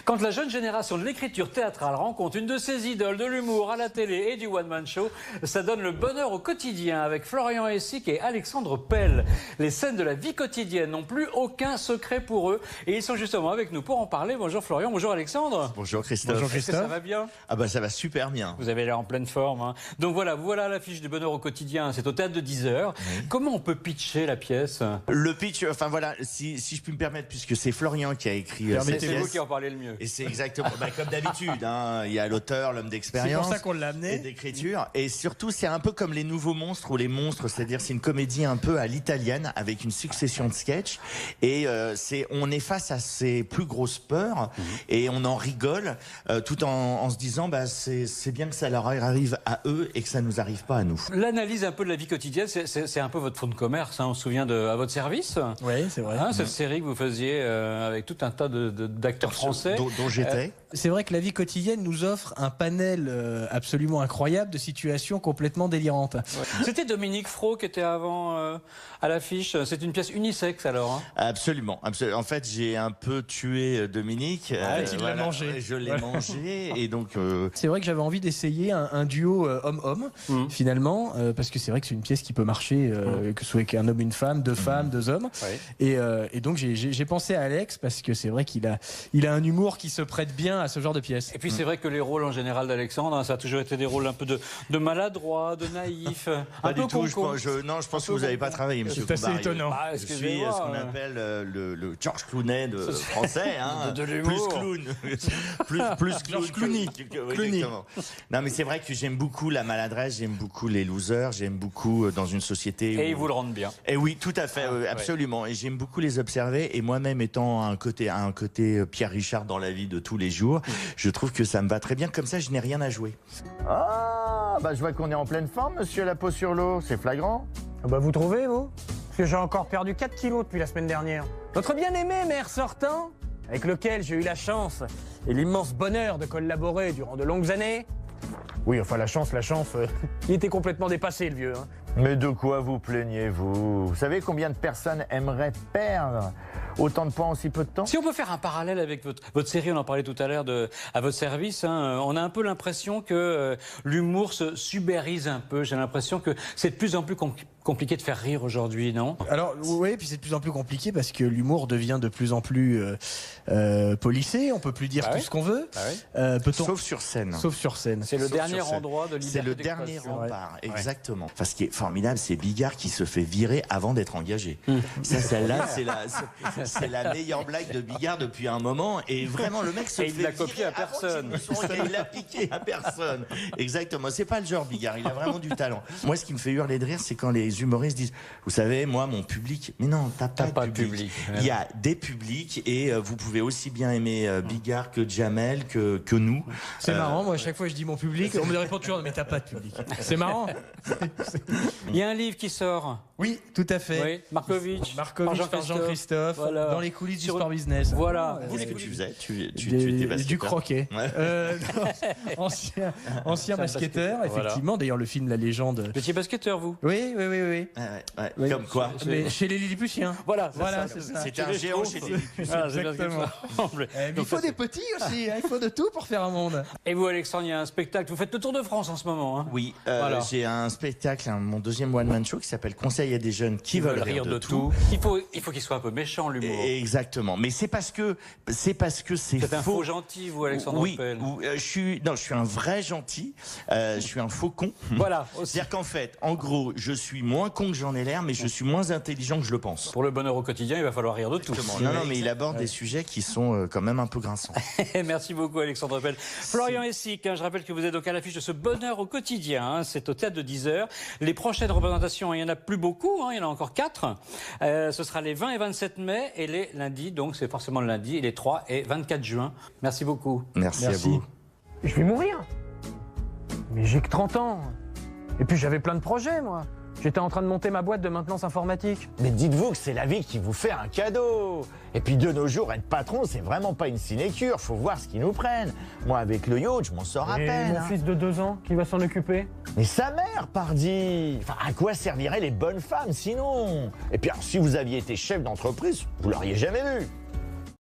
Quand la jeune génération de l'écriture théâtrale rencontre une de ses idoles de l'humour à la télé et du one-man show, ça donne le bonheur au quotidien avec Florian Hessig et Alexandre Pell. Les scènes de la vie quotidienne n'ont plus aucun secret pour eux et ils sont justement avec nous pour en parler. Bonjour Florian, bonjour Alexandre. Bonjour Christophe. Bonjour Christophe. Ça va bien? Ah bah ça va super bien. Vous avez l'air en pleine forme. Hein. Donc voilà, vous voilà à l'affiche du bonheur au quotidien. C'est au théâtre de 10h. Oui. Comment on peut pitcher la pièce? Le pitch, enfin voilà, si je puis me permettre, puisque c'est Florian qui a écrit cette pièce. C'est vous qui en parlez le mieux. Et c'est exactement, comme d'habitude, hein, il y a l'auteur, l'homme d'expérience. C'est pour ça qu'on l'a amené. Et d'écriture. Et surtout, c'est un peu comme les nouveaux monstres ou les monstres, c'est-à-dire c'est une comédie un peu à l'italienne avec une succession de sketchs. Et on est face à ses plus grosses peurs et on en rigole tout en se disant c'est bien que ça leur arrive à eux et que ça nous arrive pas à nous. L'analyse un peu de la vie quotidienne, c'est un peu votre fonds de commerce. Hein, on se souvient À votre service. Oui, c'est vrai. Hein, cette série que vous faisiez avec tout un tas d'acteurs français. Dont j'étais. C'est vrai que la vie quotidienne nous offre un panel absolument incroyable de situations complètement délirantes. Ouais. C'était Dominique Fro qui était avant à l'affiche. C'est une pièce unisexe alors. Hein. Absolument, absolument. En fait, j'ai un peu tué Dominique. Il l'a mangé. Je l'ai mangé et donc. C'est vrai que j'avais envie d'essayer un duo homme-homme finalement parce que c'est vrai que c'est une pièce qui peut marcher que ce soit qu'un homme, une femme, deux femmes, deux hommes. Ouais. Et donc j'ai pensé à Alex parce que c'est vrai qu'il a un humour qui se prête bien à ce genre de pièce. Et puis c'est vrai que les rôles en général d'Alexandre, ça a toujours été des rôles un peu de maladroit, de naïf. Pas du tout. Je pense que vous n'avez pas travaillé, monsieur. C'est assez étonnant. Je suis ce qu'on appelle le George Clooney français, hein. De l'humour. Plus clown. plus George Clooney. Non, mais c'est vrai que j'aime beaucoup la maladresse, j'aime beaucoup les losers, j'aime beaucoup dans une société. Et ils vous le rendent bien. Et oui, tout à fait, absolument. Ouais. Et j'aime beaucoup les observer. Et moi-même étant un côté Pierre Richard dans la vie de tous les jours, je trouve que ça me va très bien. Comme ça, je n'ai rien à jouer. Ah, je vois qu'on est en pleine forme, monsieur la peau sur l'eau. C'est flagrant. Vous trouvez, vous? Parce que j'ai encore perdu 4 kilos depuis la semaine dernière. Notre bien-aimé maire sortant, avec lequel j'ai eu la chance et l'immense bonheur de collaborer durant de longues années. Oui, enfin la chance, il était complètement dépassé, le vieux. Hein. Mais de quoi vous plaignez-vous? Vous savez combien de personnes aimeraient perdre autant de poids en si peu de temps? Si on peut faire un parallèle avec votre série, on en parlait tout à l'heure à votre service, hein, on a un peu l'impression que l'humour se subérise un peu. J'ai l'impression que c'est de plus en plus compliqué de faire rire aujourd'hui, non? Alors oui, puis c'est de plus en plus compliqué parce que l'humour devient de plus en plus policé. On peut plus dire tout ce qu'on veut. Sauf sur scène. Sauf sur scène. C'est le dernier endroit de liberté. C'est le dernier rempart, exactement. Enfin, ce qui est formidable, c'est Bigard qui se fait virer avant d'être engagé. Celle-là, c'est la meilleure blague de Bigard depuis un moment. Et vraiment, le mec se fait il l'a copié à personne. Il l'a piqué à personne. Exactement. C'est pas le genre Bigard. Il a vraiment du talent. Moi, ce qui me fait hurler de rire, c'est quand les humoristes disent, vous savez, moi, mon public. Mais non, t'as pas de public. Il y a des publics et vous pouvez aussi bien aimer Bigard que Jamel, que nous. C'est marrant. Moi, à chaque fois, je dis mon public, on me répond toujours, mais t'as pas de public. C'est marrant. Il y a un livre qui sort. Oui, tout à fait. Oui, Markovitch par Jean-Christophe, voilà. Dans les coulisses du sport business. Voilà. Qu'est-ce que tu faisais? Tu étais du croquet. Ouais. Ancien basketteur, effectivement. Voilà. D'ailleurs, le film La Légende. Vous étiez basketteur, vous? Oui. Ouais. Comme quoi? Mais chez les Lilliputiens. Voilà, c'est ça. C'était un géant chez les Lilliputiens. Exactement. Il faut des petits aussi, il faut de tout pour faire un monde. Et vous, Alexandre, il y a un spectacle. Vous faites le Tour de France en ce moment. Hein? Oui, j'ai un spectacle, mon deuxième one-man show qui s'appelle Conseil à des jeunes qui veulent rire de tout. Il faut qu'il soit un peu méchant, l'humour. Exactement. Mais c'est parce que c'est faux. C'est un faux gentil, vous, Alexandre Pell. Je suis un vrai gentil. Je suis un faux con. Voilà. C'est-à-dire qu'en fait, en gros, je suis moins con que j'en ai l'air, mais je suis moins intelligent que je le pense. Pour le bonheur au quotidien, il va falloir rire de tout. Non, mais il aborde des sujets qui sont quand même un peu grinçants. Merci beaucoup, Alexandre Pell. Florian Hessig, je rappelle que vous êtes donc à l'affiche de ce bonheur au quotidien. Hein, c'est au théâtre de 10h. Les prochaines représentations, il n'y en a plus beaucoup, hein, il y en a encore 4. Ce sera les 20 et 27 mai et les lundis, donc c'est forcément le lundi, et les 3 et 24 juin. Merci beaucoup. Merci à vous. Je vais mourir. Mais j'ai que 30 ans. Et puis j'avais plein de projets, moi. J'étais en train de monter ma boîte de maintenance informatique. Mais dites-vous que c'est la vie qui vous fait un cadeau. Et puis de nos jours, être patron, c'est vraiment pas une sinécure. Faut voir ce qu'ils nous prennent. Moi, avec le yacht, je m'en sors à Et peine. mon fils de 2 ans, qui va s'en occuper? Mais sa mère, pardi. Enfin, à quoi serviraient les bonnes femmes sinon? Et puis alors, si vous aviez été chef d'entreprise, vous l'auriez jamais vu.